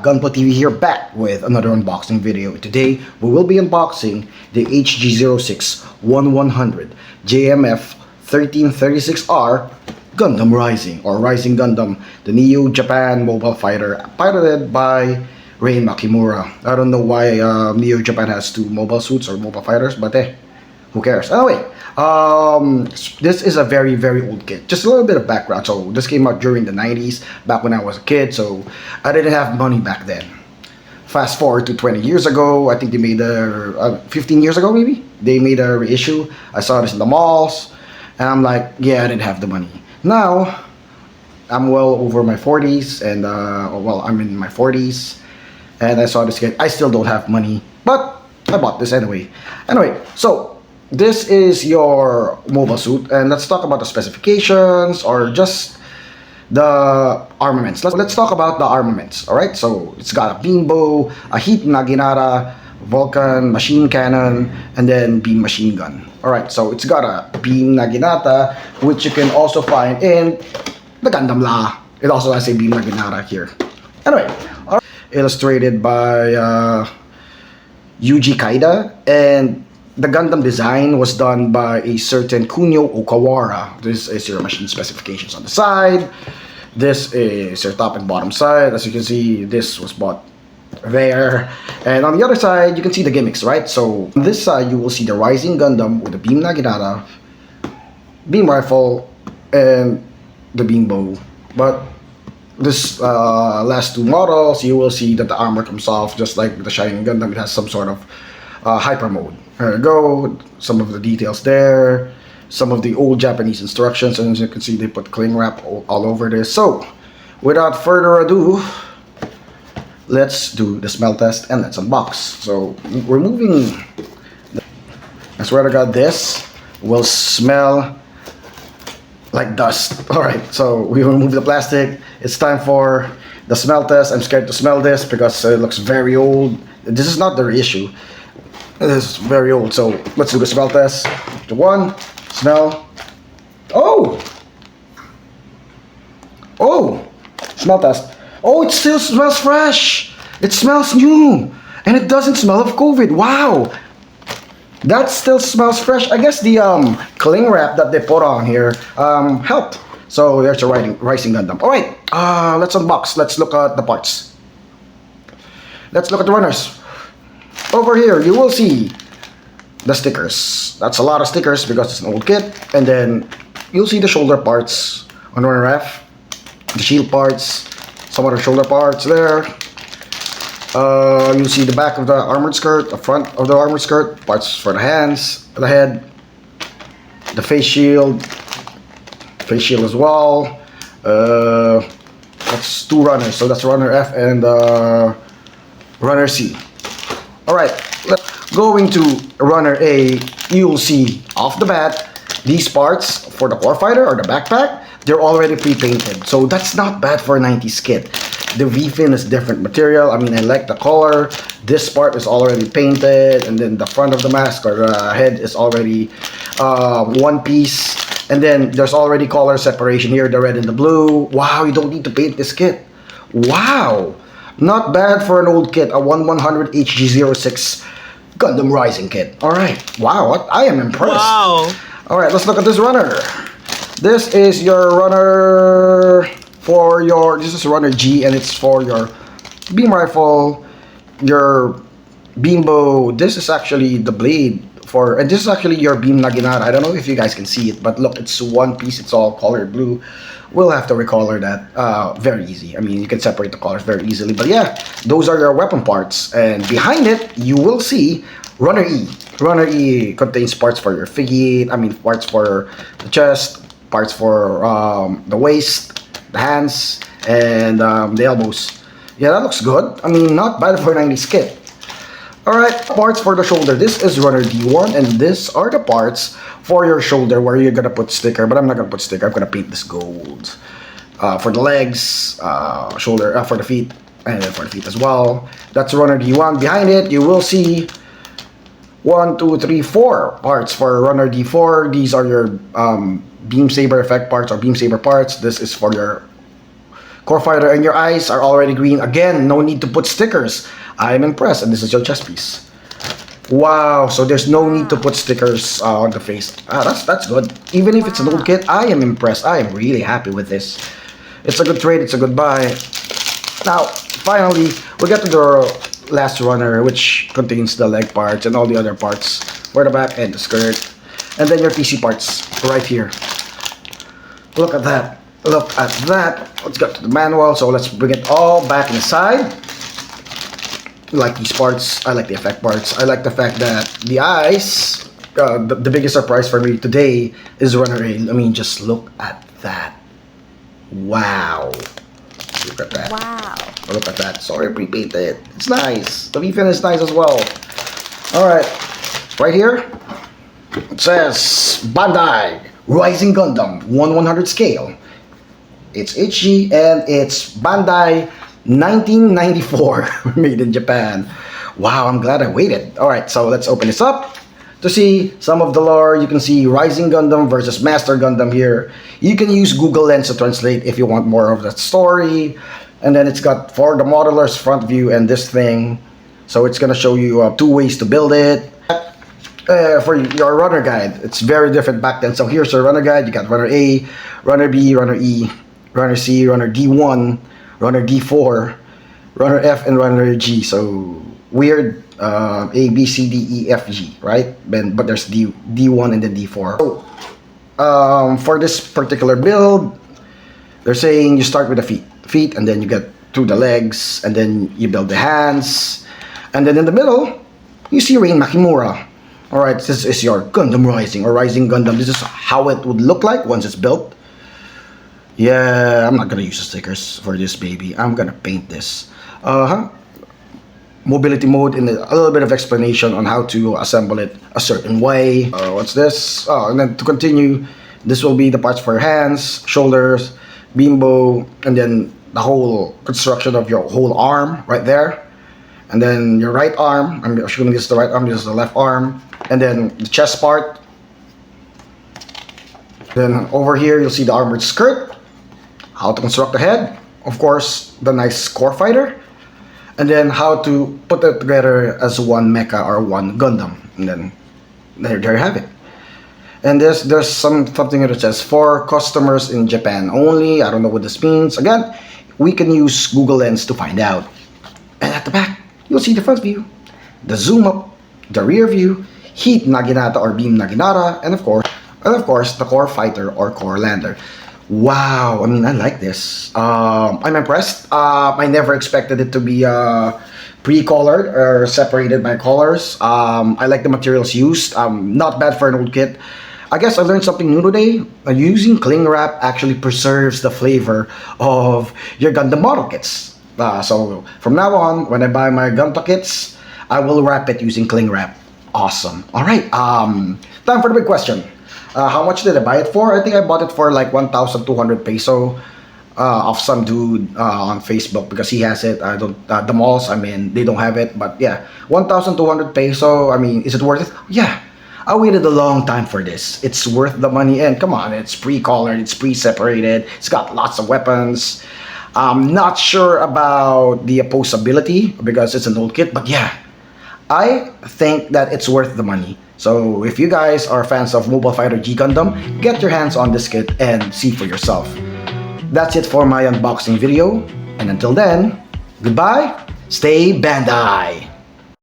Gunpla TV here, back with another unboxing video. Today we will be unboxing the HG06 1100 JMF 1336R Gundam Rising, or Rising Gundam, the Neo Japan mobile fighter piloted by Rei Makimura. I don't know why Neo Japan has two mobile suits or mobile fighters, but who cares? Anyway, this is a very old kit. Just a little bit of background. So this came out during the 90s, back when I was a kid, so I didn't have money back then. Fast forward to 20 years ago, I think they made a 15 years ago maybe, they made a reissue. I saw this in the malls and I'm like, yeah, I didn't have the money. Now I'm well over my 40s, and well, I'm in my 40s, and I saw this kit. I still don't have money, but I bought this anyway. So this is your mobile suit, and let's talk about the specifications or just the armaments. Let's talk about the armaments. All right, so it's got a beam bow, a heat naginata, Vulcan machine cannon, and then beam machine gun. All right, so it's got a beam naginata, which you can also find in the Gundam. It also has a beam naginata here. Anyway, all right. Illustrated by Yuji Kaida, and the Gundam design was done by a certain Kunio Okawara. This is your machine specifications on the side. This is your top and bottom side. As you can see, this was bought there. And on the other side, you can see the gimmicks, right? So on this side, you will see the Rising Gundam with the beam naginata, beam rifle, and the beam bow. But this last two models, you will see that the armor comes off just like the Shining Gundam. It has some sort of hyper mode. There you go, some of the details there, some of the old Japanese instructions, and as you can see, they put cling wrap all over this. So without further ado, let's do the smell test and let's unbox. So removing, I swear to God, this will smell like dust. All right, so we remove the plastic. It's time for the smell test. I'm scared to smell this because it looks very old. This is not the reissue. This is very old, so let's do the smell test. One, smell. Oh, smell test. Oh, it still smells fresh. It smells new, and it doesn't smell of COVID. Wow, that still smells fresh. I guess the cling wrap that they put on here helped. So there's a Rising Gundam. All right, let's unbox. Let's look at the parts. Let's look at the runners. Over here, you will see the stickers. That's a lot of stickers because it's an old kit. And then you'll see the shoulder parts on runner F, the shield parts, some other shoulder parts there. You'll see the back of the armored skirt, the front of the armored skirt, parts for the hands, the head, the face shield as well. That's two runners, so that's runner F and runner C. Alright, going to runner A, you'll see off the bat these parts for the core fighter or the backpack, they're already pre-painted. So that's not bad for a 90s kit. The V-fin is different material. I mean, I like the color. This part is already painted, and then the front of the mask or the head is already one piece. And then there's already color separation here, the red and the blue. Wow, you don't need to paint this kit. Wow. Not bad for an old kit, a 1100 HG06 Gundam Rising kit. Alright, wow, I am impressed. Wow. Alright, let's look at this runner. This is your runner for your, this is runner G, and it's for your beam rifle, your beam bow. This is actually the blade for, and this is actually your beam naginata. I don't know if you guys can see it, but look, it's one piece, it's all colored blue. We'll have to recolor that very easy. I mean, you can separate the colors very easily. But yeah, those are your weapon parts. And behind it, you will see runner E. Runner E contains parts for your figure, parts for the chest, parts for the waist, the hands, and the elbows. Yeah, that looks good. I mean, not bad for a 90s kit. Alright, parts for the shoulder. This is runner D1, and these are the parts for your shoulder where you're gonna put sticker, but I'm not gonna put sticker. I'm gonna paint this gold. For the legs, shoulder, for the feet, and then for the feet as well. That's runner D1. Behind it, you will see 1, 2, 3, 4 parts for runner D4. These are your beam saber effect parts or beam saber parts. This is for your core fighter, and your eyes are already green. Again, no need to put stickers. I'm impressed. And this is your chest piece. Wow, so there's no need to put stickers on the face. That's good. Even if it's an old kit, I am impressed. I am really happy with this. It's a good trade. It's a good buy. Now, finally, we get to the last runner, which contains the leg parts and all the other parts for the back and the skirt. And then your PC parts right here. Look at that. Look at that. Let's get to the manual. So let's bring it all back inside. I like these parts. I like the effect parts. I like the fact that the eyes, the biggest surprise for me today is Runner A. I mean, just look at that. Wow. Look at that. Wow. Look at that. Sorry, pre-painted. It's nice. The V-fin is nice as well. Alright. Right here, it says Bandai Rising Gundam 1/100 scale. It's HG and it's Bandai 1994, made in Japan. Wow, I'm glad I waited. Alright, so let's open this up to see some of the lore. You can see Rising Gundam versus Master Gundam here. You can use Google Lens to translate if you want more of that story. And then it's got for the modeler's front view and this thing. So it's gonna show you 2 ways to build it. For your runner guide, it's very different back then. So here's your runner guide. You got runner A, runner B, runner E, runner C, runner D1, runner D4, runner F, and runner G. So weird A, B, C, D, E, F, G, right? But there's D1 and then D4. So for this particular build, they're saying you start with the feet, and then you get through the legs, and then you build the hands, and then in the middle, you see Rain Makimura. Alright, this is your Gundam Rising or Rising Gundam. This is how it would look like once it's built. Yeah, I'm not gonna use the stickers for this baby. I'm gonna paint this. Mobility mode and a little bit of explanation on how to assemble it a certain way. What's this? Oh, and then to continue, this will be the parts for your hands, shoulders, beam bow, and then the whole construction of your whole arm right there. And then your right arm, I'm assuming this is the right arm, this is the left arm. And then the chest part. Then over here, you'll see the armored skirt. How to construct the head. Of course, the nice core fighter. And then how to put it together as one mecha or one Gundam. And then there you have it. And there's something that says for customers in Japan only. I don't know what this means. Again, we can use Google Lens to find out. And at the back, you'll see the front view, the zoom up, the rear view, heat naginata or beam naginata, and of course the core fighter or core lander. Wow, I mean, I like this. I'm impressed. I never expected it to be pre-colored or separated by colors. I like the materials used. Not bad for an old kit. I guess I learned something new today. Using cling wrap actually preserves the flavor of your Gundam model kits. So from now on, when I buy my Gunpla kits, I will wrap it using cling wrap. Awesome. Alright, time for the big question. How much did I buy it for? I think I bought it for like 1,200 peso of some dude on Facebook because he has it. I don't, the malls, I mean, they don't have it, but yeah, 1,200 peso. I mean, is it worth it? Yeah. I waited a long time for this. It's worth the money, and come on, it's pre-colored, it's pre-separated, it's got lots of weapons. I'm not sure about the opposability because it's an old kit, but yeah, I think that it's worth the money. So if you guys are fans of Mobile Fighter G Gundam, get your hands on this kit and see for yourself. That's it for my unboxing video, and until then, goodbye, stay Bandai!